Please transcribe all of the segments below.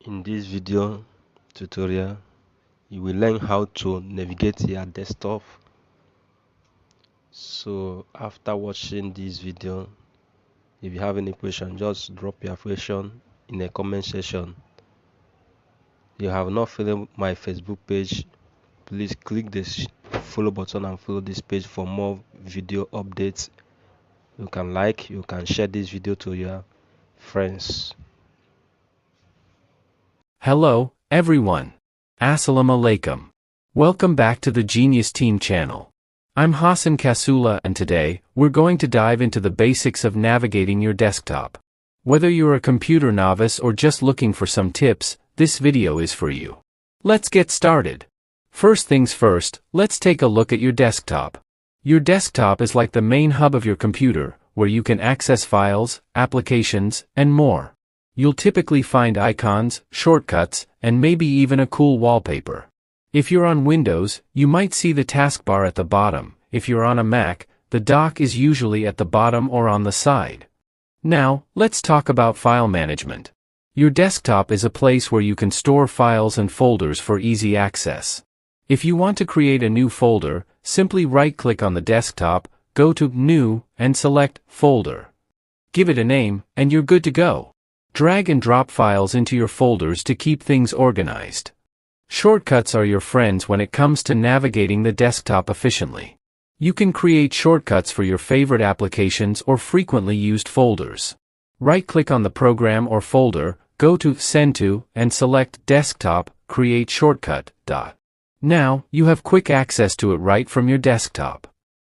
In this video tutorial, you will learn how to navigate your desktop. So after watching this video, if you have any question, just drop your question in the comment section. If you have not followed my Facebook page, please click this follow button and follow this page for more video updates. You can like, you can share this video to your friends. Hello, everyone. Assalamu alaikum. Welcome back to the Genius Team channel. I'm Hassan Kasula, and today, we're going to dive into the basics of navigating your desktop. Whether you're a computer novice or just looking for some tips, this video is for you. Let's get started. First things first, let's take a look at your desktop. Your desktop is like the main hub of your computer, where you can access files, applications, and more. You'll typically find icons, shortcuts, and maybe even a cool wallpaper. If you're on Windows, you might see the taskbar at the bottom. If you're on a Mac, the dock is usually at the bottom or on the side. Now, let's talk about file management. Your desktop is a place where you can store files and folders for easy access. If you want to create a new folder, simply right-click on the desktop, go to New, and select Folder. Give it a name, and you're good to go. Drag and drop files into your folders to keep things organized. Shortcuts are your friends when it comes to navigating the desktop efficiently. You can create shortcuts for your favorite applications or frequently used folders. Right-click on the program or folder, go to Send to, and select Desktop, Create Shortcut. Now, you have quick access to it right from your desktop.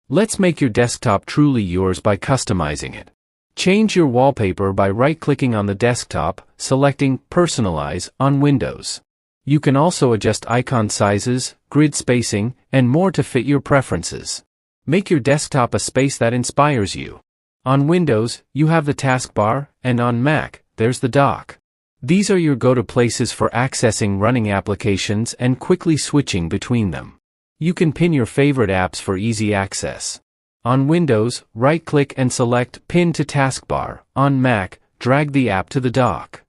Let's make your desktop truly yours by customizing it. Change your wallpaper by right-clicking on the desktop, selecting Personalize on Windows. You can also adjust icon sizes, grid spacing, and more to fit your preferences. Make your desktop a space that inspires you. On Windows, you have the taskbar, and on Mac, there's the dock. These are your go-to places for accessing running applications and quickly switching between them. You can pin your favorite apps for easy access. On Windows, right-click and select Pin to Taskbar. On Mac, drag the app to the dock.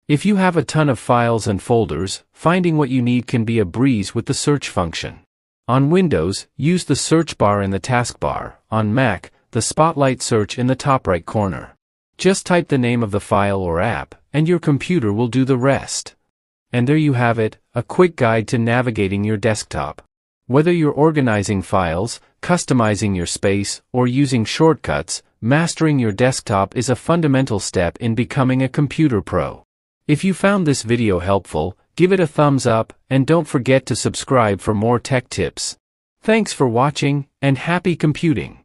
If you have a ton of files and folders, finding what you need can be a breeze with the search function. On Windows, use the search bar in the taskbar. On Mac, the spotlight search in the top right corner. Just type the name of the file or app, and your computer will do the rest. And there you have it, a quick guide to navigating your desktop. Whether you're organizing files, customizing your space, or using shortcuts, mastering your desktop is a fundamental step in becoming a computer pro. If you found this video helpful, give it a thumbs up, and don't forget to subscribe for more tech tips. Thanks for watching, and happy computing!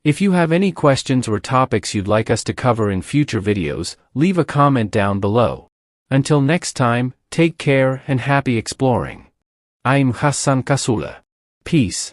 If you have any questions or topics you'd like us to cover in future videos, leave a comment down below. Until next time, take care and happy exploring. I'm Hassan Kasula. Peace.